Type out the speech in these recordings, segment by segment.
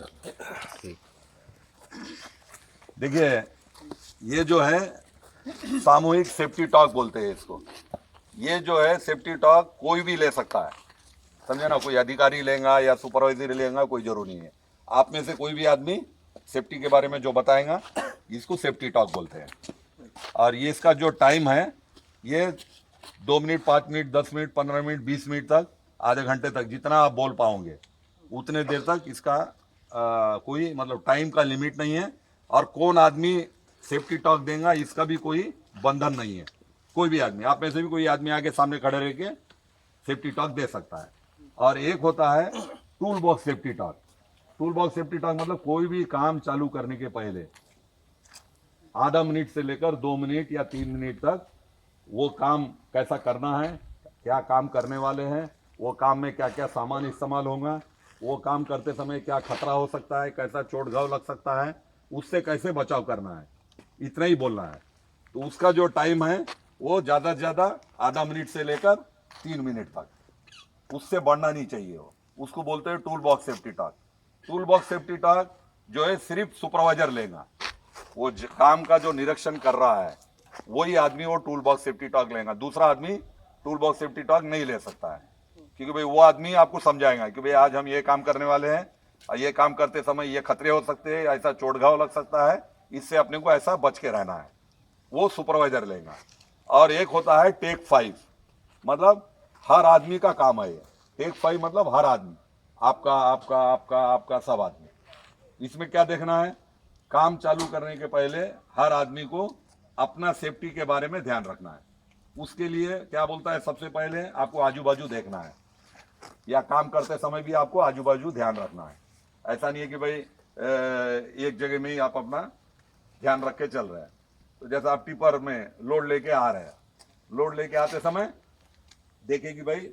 ठीक। देखिए, ये जो है सामूहिक सेफ्टी टॉक बोलते हैं इसको। ये जो है सेफ्टी टॉक कोई भी ले सकता है, समझे ना। कोई अधिकारी लेगा या सुपरवाइजर लेगा, कोई जरूरी नहीं है। आप में से कोई भी आदमी सेफ्टी के बारे में जो बताएगा, इसको सेफ्टी टॉक बोलते हैं। और ये इसका जो टाइम है, ये 2 minute, 5 minute, 10 minute, 15 minute, 20 minute तक, आधे घंटे तक, जितना आप बोल पाओगे उतने देर तक इसका कोई मतलब टाइम का लिमिट नहीं है। और कौन आदमी सेफ्टी टॉक देगा, इसका भी कोई बंधन नहीं है। कोई भी आदमी, आप में से भी कोई आदमी आके सामने खड़े रह के सेफ्टी टॉक दे सकता है। और एक होता है tool box safety talk. Tool box safety talk मतलब कोई भी काम चालू करने के पहले आधा मिनट से लेकर 2 मिनट या 3 मिनट तक वो काम कैसा करना है, क्या काम करने वाले हैं, वो काम में क्या क्या सामान इस्तेमाल होगा, वो काम करते समय क्या खतरा हो सकता है, कैसा चोट घाव लग सकता है, उससे कैसे बचाव करना है, इतना ही बोलना है। तो उसका जो टाइम है वो ज़्यादा से ज़्यादा आधा मिनट से लेकर 3 मिनट तक, उससे बढ़ना नहीं चाहिए। वो उसको बोलते हैं tool box safety talk. Tool box safety talk जो है सिर्फ सुपरवाइजर लेगा। वो काम का जो निरीक्षण कर रहा है वही आदमी वो टूल बॉक्स सेफ्टी टॉक लेगा। दूसरा आदमी टूल बॉक्स सेफ्टी टॉक नहीं ले सकता है, क्योंकि भाई वो आदमी आपको समझाएगा कि भाई आज हम ये काम करने वाले हैं और ये काम करते समय ये खतरे हो सकते हैं, ऐसा चोट घाव लग सकता है, इससे अपने को ऐसा बच के रहना है, वो सुपरवाइजर लेगा। और एक होता है टेक 5, मतलब हर आदमी का काम है ये। टेक 5 मतलब हर आदमी, आपका आपका आपका आपका सब आदमी। इसमें क्या देखना है, काम चालू करने के पहले हर आदमी को अपना सेफ्टी के बारे में ध्यान रखना है। उसके लिए क्या बोलता है, सबसे पहले आपको आजू बाजू देखना है, या काम करते समय भी आपको आजू बाजू ध्यान रखना है। ऐसा नहीं है कि भाई एक जगह में ही आप अपना ध्यान रख के चल रहे हैं। तो जैसा आप टिपर में लोड लेके आ रहे हैं, लोड लेके आते समय देखें कि भाई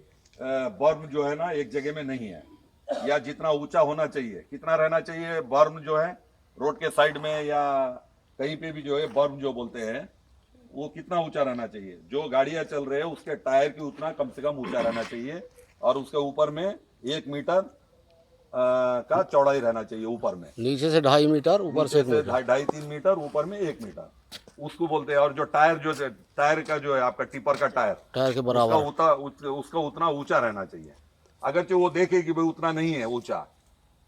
बर्म जो है ना एक जगह में नहीं है, या जितना ऊंचा होना चाहिए, कितना रहना चाहिए बर्म जो है रोड के साइड में या कहीं पे भी जो है बर्म जो बोलते हैं, वो कितना ऊंचा रहना चाहिए। जो गाड़ियां चल रहे हैं उसके टायर की उतना कम से कम ऊंचा रहना चाहिए, और उसके ऊपर में 1 मीटर का चौड़ाई रहना चाहिए ऊपर में। नीचे से 2.5 मीटर, ऊपर से 1 मीटर। 2.5-3 मीटर, ऊपर में 1 मीटर, उसको बोलते हैं। और जो टायर टायर का जो है आपका टिपर का टायर के बराबर उसका उतना ऊंचा रहना चाहिए। अगरचे वो देखे कि भाई उतना नहीं है ऊंचा,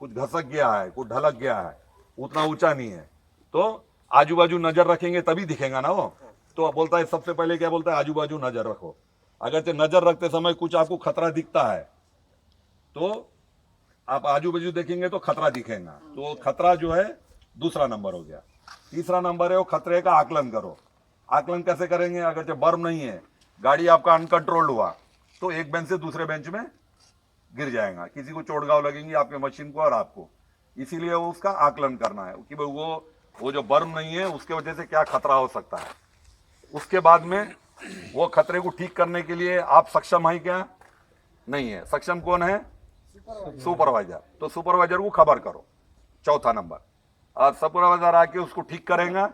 कुछ घसक गया है, कुछ ढलक गया है, उतना ऊंचा नहीं है, तो आजू बाजू नजर रखेंगे तभी दिखेगा ना वो। तो बोलता है सबसे पहले क्या बोलता है, आजू बाजू नजर रखो। अगरचे नजर रखते समय कुछ आपको खतरा दिखता है तो आप आजू बाजू देखेंगे तो खतरा दिखेगा, तो खतरा जो है दूसरा नंबर हो गया। तीसरा नंबर है वो खतरे का आकलन करो। आकलन कैसे करेंगे, अगर जब बर्म नहीं है, गाड़ी आपका अनकंट्रोल्ड हुआ तो एक बेंच से दूसरे बेंच में गिर जाएगा, किसी को चोट घाव लगेंगी, आपके मशीन को और आपको। इसीलिए वो उसका आकलन करना है कि भाई वो जो बर्म नहीं है उसके वजह से क्या खतरा हो सकता है। उसके बाद में वो खतरे को ठीक करने के लिए आप सक्षम है क्या, नहीं है। सक्षम कौन है, सुपरवाइजर। तो सुपरवाइजर को खबर करो, चौथा नंबर। और सुपरवाइजर आके उसको ठीक करेगा।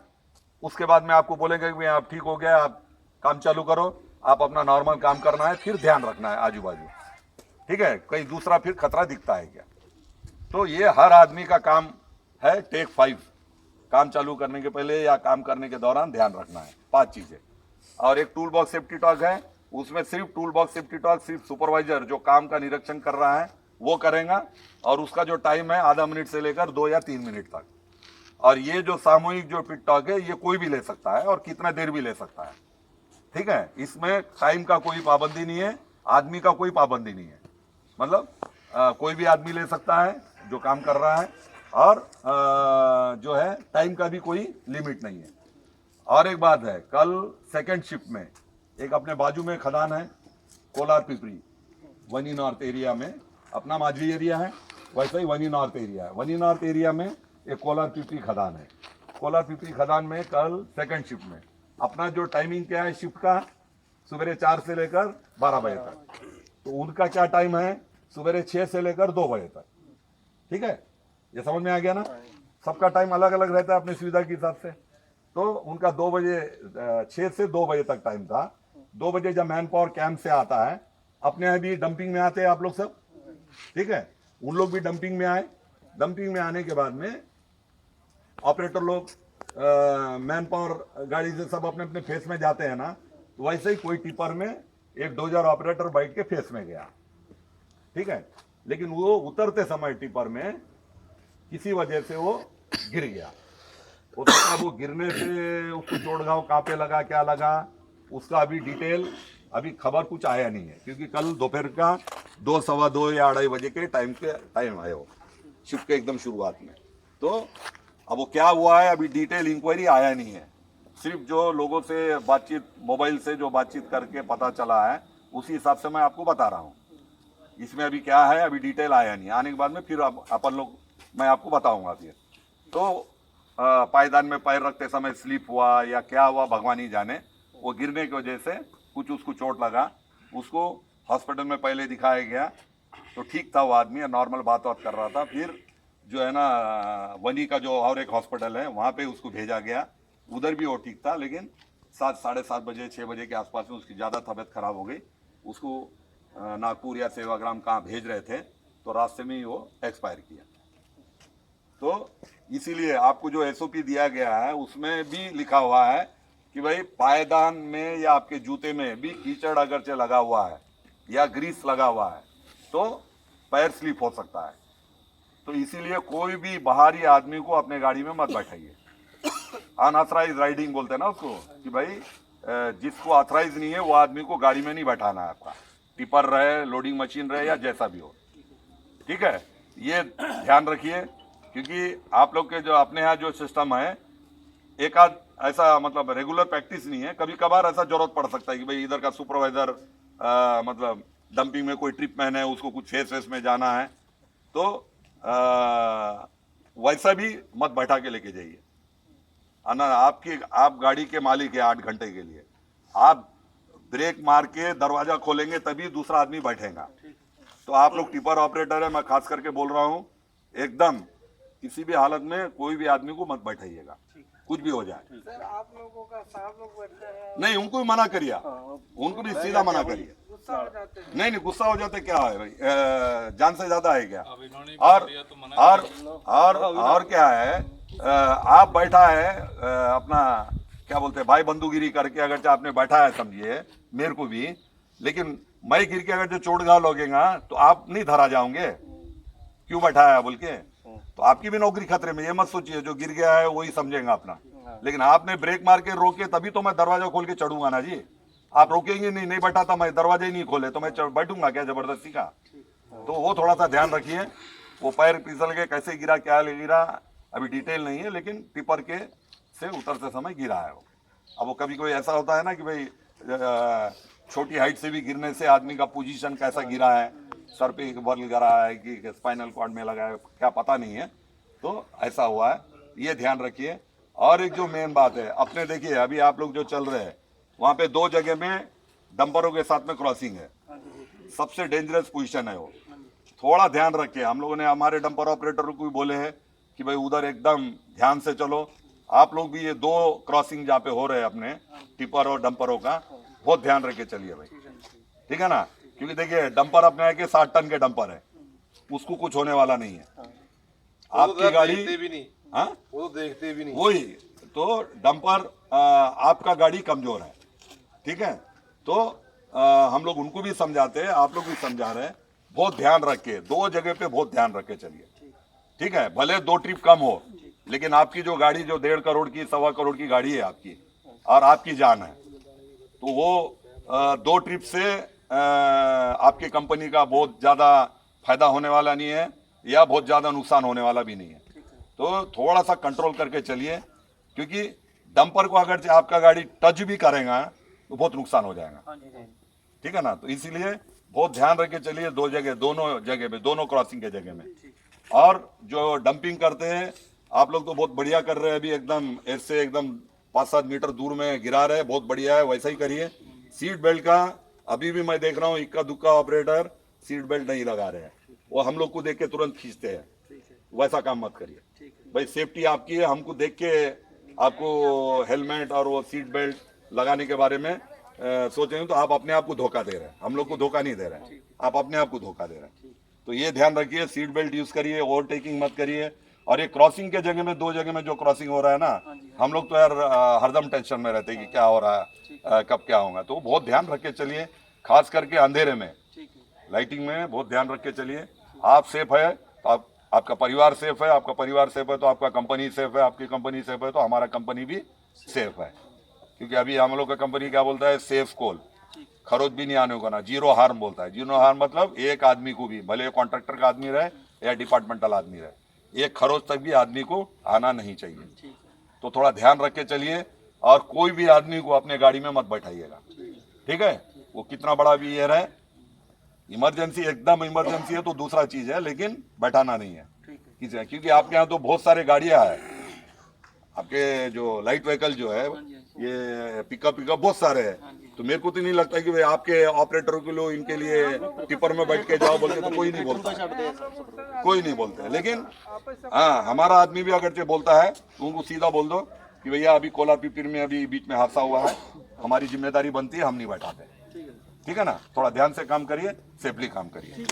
उसके बाद में आपको बोलेंगे कि आप ठीक हो गया, आप काम चालू करो, आप अपना नॉर्मल काम करना है, फिर ध्यान रखना है आजू बाजू, ठीक है, कहीं दूसरा फिर खतरा दिखता है क्या। तो ये हर आदमी का काम है टेक 5, काम चालू करने के पहले या काम करने के दौरान ध्यान रखना है 5 चीजें। और एक टूल बॉक्स सेफ्टी टॉक है, उसमें सिर्फ टूल बॉक्स सेफ्टी टॉक सिर्फ सुपरवाइजर जो काम का निरीक्षण कर रहा है वो करेगा, और उसका जो टाइम है आधा मिनट से लेकर 2 या 3 मिनट तक। और ये जो सामूहिक जो पिट टॉक है ये कोई भी ले सकता है और कितना देर भी ले सकता है, ठीक है। इसमें टाइम का कोई पाबंदी नहीं है, आदमी का कोई पाबंदी नहीं है, मतलब कोई भी आदमी ले सकता है जो काम कर रहा है, और जो है टाइम का भी कोई लिमिट नहीं है। और एक बात है, कल सेकंड शिफ्ट में एक अपने बाजू में खदान है कोलार पिपरी, वनी नॉर्थ एरिया में, अपना माझी एरिया है वैसे ही वनी नॉर्थ एरिया है। वनी नॉर्थ एरिया में एक कोलार पिपरी खदान है। कोलार पिपरी खदान में कल सेकंड शिफ्ट में अपना जो टाइमिंग क्या है शिफ्ट का, सवेरे 4 से लेकर 12 बजे तक। तो उनका क्या टाइम है, सवेरे 6 से लेकर 2 बजे तक, ठीक है। ये समझ में आ गया ना, सबका टाइम अलग अलग रहता है अपनी सुविधा के हिसाब से। तो उनका 2 बजे 6 से 2 बजे तक टाइम था। 2 बजे जब मैन पावर कैंप से आता है, अपने यहाँ भी डंपिंग में आते हैं आप लोग सब, ठीक है, उन लोग भी डंपिंग में आए, डंपिंग में आने के बाद में ऑपरेटर लोग मैन पावर गाड़ी से सब अपने अपने फेस में जाते हैं ना, तो वैसे ही कोई टिपर में एक डोजर ऑपरेटर बैठ के फेस में गया, ठीक है। लेकिन वो उतरते समय टिपर में किसी वजह से वो गिर गया। हो सकता है वो गिरने से उसको चोट घाव कहाँ पे लगा, क्या लगा, उसका अभी डिटेल अभी खबर कुछ आया नहीं है, क्योंकि कल दोपहर का 2, सवा 2 या 2:30 बजे के टाइम आया वो शिफ्ट के एकदम शुरुआत में। तो अब वो क्या हुआ है अभी डिटेल इंक्वायरी आया नहीं है, सिर्फ जो लोगों से बातचीत मोबाइल से जो बातचीत करके पता चला है उसी हिसाब से मैं आपको बता रहा हूँ। इसमें अभी क्या है अभी डिटेल आया नहीं, आने के बाद में फिर अपन लोग मैं आपको बताऊंगा फिर। तो पायदान में पैर रखते समय स्लिप हुआ या क्या हुआ भगवान ही जाने, वो गिरने की वजह से कुछ उसको चोट लगा, उसको हॉस्पिटल में पहले दिखाया गया तो ठीक था, वो आदमी नॉर्मल बात कर रहा था। फिर जो है ना वनी का जो और एक हॉस्पिटल है वहाँ पे उसको भेजा गया, उधर भी वो ठीक था, लेकिन 7, साढ़े 7 बजे 6 बजे के आसपास में उसकी ज़्यादा तबीयत खराब हो गई। उसको नागपुर या सेवाग्राम कहाँ भेज रहे थे तो रास्ते में ही वो एक्सपायर किया। तो इसीलिए आपको जो एसओपी दिया गया है उसमें भी लिखा हुआ है कि भाई पायदान में या आपके जूते में भी कीचड़ अगरचे लगा हुआ है या ग्रीस लगा हुआ है तो पैर स्लिप हो सकता है। तो इसीलिए कोई भी बाहरी आदमी को अपने गाड़ी में मत बैठाइए। अनऑथराइज राइडिंग बोलते हैं ना उसको, कि भाई जिसको ऑथराइज नहीं है वो आदमी को गाड़ी में नहीं बैठाना है आपका, टिपर रहे, लोडिंग मशीन रहे या जैसा भी हो, ठीक है। ये ध्यान रखिए, क्योंकि आप लोग के जो अपने यहाँ जो सिस्टम है एक आध ऐसा मतलब रेगुलर प्रैक्टिस नहीं है, कभी कभार ऐसा जरूरत पड़ सकता है कि भाई इधर का सुपरवाइजर मतलब डंपिंग में कोई ट्रिप मैन है उसको कुछ फेस में जाना है तो वैसा भी मत बैठा के लेके जाइए। आप गाड़ी के मालिक है 8 घंटे के लिए, आप ब्रेक मार के दरवाजा खोलेंगे तभी दूसरा आदमी बैठेगा। तो आप लोग टिपर ऑपरेटर है, मैं खास करके बोल रहा हूँ, एकदम किसी भी हालत में कोई भी आदमी को मत बैठाइएगा, कुछ भी हो जाए। सर आप लोगों का साहब लोग बैठते हैं, नहीं उनको भी मना करिए, उनको भी सीधा मना करिए। गुस्सा हो जाते हैं। नहीं गुस्सा हो जाते क्या है भाई, जान से ज्यादा है क्या। और क्या है, आप बैठा है अपना क्या बोलते हैं भाई बंदूगिरी करके, अगर आपने बैठा है समझिए मेरे को भी, लेकिन मैं गिर के अगर जो चोट घाव लगेगा तो आप नहीं धरा जाओगे, क्यों बैठा है बोल के, तो आपकी भी नौकरी खतरे में। ये मत सोचिए जो गिर गया है वही समझेगा अपना, लेकिन आपने ब्रेक मार के रोके तभी तो मैं दरवाजा खोल के चढ़ूंगा ना जी। आप रोकेंगे नहीं बैठा था मैं, दरवाजा ही नहीं खोले तो मैं बैठूंगा क्या जबरदस्ती का। तो वो थोड़ा सा ध्यान रखिए, वो पैर फिसल के कैसे गिरा क्या गिरा अभी डिटेल नहीं है, लेकिन टिपर के से उतरते समय गिरा है वो। अब वो कभी कोई ऐसा होता है ना कि भाई छोटी हाइट से भी गिरने से आदमी का पोजीशन कैसा गिरा है, सर पे बल गिरा है कि स्पाइनल कॉर्ड में लगा है क्या पता नहीं है, तो ऐसा हुआ है, ये ध्यान रखिए। और एक जो मेन बात है, अपने देखिए अभी आप लोग जो चल रहे हैं वहाँ पे 2 जगह में डंपरों के साथ में क्रॉसिंग है, सबसे डेंजरस पोजीशन है वो, थोड़ा ध्यान रखिए। हम लोगों ने हमारे डंपर ऑपरेटर को भी बोले हैं कि भाई उधर एकदम ध्यान से चलो। आप लोग भी ये 2 क्रॉसिंग जहाँ पे हो रहे हैं अपने टिपर और डंपरों का बहुत ध्यान रख के चलिए भाई, ठीक है ना। क्योंकि देखिए डंपर अपने है कि 60 टन के डंपर है, उसको कुछ होने वाला नहीं है। आपकी गाड़ी भी नहीं, हाँ वो तो देखते भी नहीं, वही तो डंपर आपका गाड़ी कमजोर है, ठीक है। तो हम लोग उनको भी समझाते हैं, आप लोग भी समझा रहे हैं, बहुत ध्यान रखे, 2 जगह पे बहुत ध्यान रखे चलिए, ठीक है। भले 2 ट्रिप कम हो, लेकिन आपकी जो गाड़ी जो 1.5 करोड़ की 1.25 करोड़ की गाड़ी है आपकी और आपकी जान है, तो वो 2 ट्रिप से आपकी कंपनी का बहुत ज़्यादा फायदा होने वाला नहीं है या बहुत ज़्यादा नुकसान होने वाला भी नहीं है। तो थोड़ा सा कंट्रोल करके चलिए, क्योंकि डंपर को अगर आपका गाड़ी टच भी करेगा तो बहुत नुकसान हो जाएगा, ठीक है ना। तो इसीलिए बहुत ध्यान रख के चलिए, 2 जगह दोनों जगह पे, दोनों क्रॉसिंग के जगह में। और जो डंपिंग करते हैं आप लोग तो बहुत बढ़िया कर रहे हैं, अभी एकदम ऐसे एकदम 5-7 मीटर दूर में गिरा रहे हैं, बहुत बढ़िया है, वैसा ही करिए। सीट बेल्ट का अभी भी मैं देख रहा हूँ इक्का दुक्का ऑपरेटर सीट बेल्ट नहीं लगा रहे हैं, वो हम लोग को देख के तुरंत खींचते हैं, वैसा काम मत करिए भाई। सेफ्टी आपकी है, हमको देख के आपको हेलमेट और वो सीट बेल्ट लगाने के बारे में सोचेंगे तो आप अपने आप को धोखा दे रहे हैं, हम लोग को धोखा नहीं दे रहे हैं, आप अपने आप को धोखा दे रहे हैं। तो ये ध्यान रखिए, सीट बेल्ट यूज करिए, ओवरटेकिंग मत करिए। और ये क्रॉसिंग के जगह में, 2 जगह में जो क्रॉसिंग हो रहा है ना, हम लोग तो यार हरदम टेंशन में रहते हैं कि क्या हो रहा है, कब क्या होगा। तो बहुत ध्यान रख के चलिए, खास करके अंधेरे में, लाइटिंग में बहुत ध्यान रख के चलिए। आप सेफ है तो आपका परिवार सेफ है, आपका परिवार सेफ है तो आपका कंपनी सेफ है, आपकी कंपनी सेफ है तो हमारा कंपनी भी सेफ है। क्योंकि अभी हम लोग का कंपनी क्या बोलता है, सेफ कॉल, खरोच भी नहीं आने को ना, जीरो हार्म बोलता है। जीरो हार्म मतलब एक आदमी को भी, भले कॉन्ट्रैक्टर का आदमी रहे या डिपार्टमेंटल आदमी रहे, एक खरोच तक भी आदमी को आना नहीं चाहिए। तो थोड़ा ध्यान रख के चलिए, और कोई भी आदमी को अपने गाड़ी में मत बैठाइएगा, ठीक है। वो कितना बड़ा भी ये रहे, इमरजेंसी, एकदम इमरजेंसी है तो दूसरा चीज है, लेकिन बैठाना नहीं है किसी ने। क्योंकि आपके यहाँ तो बहुत सारे गाड़ियां हैं, आपके जो लाइट व्हीकल जो है, ये पिकअप बहुत सारे हैं। तो मेरे को तो नहीं लगता कि भाई आपके ऑपरेटरों के लोग इनके लिए टिपर में बैठ के जाओ बोलते, तो कोई नहीं बोलता है, कोई नहीं बोलते है। लेकिन हाँ, हमारा आदमी भी अगर बोलता है तो उनको सीधा बोल दो कि भैया अभी कोलार पिपीर में अभी बीच में हादसा हुआ है, हमारी जिम्मेदारी बनती है, हम नहीं बैठाते, ठीक है ना। थोड़ा ध्यान से काम करिए, सेफली काम करिए।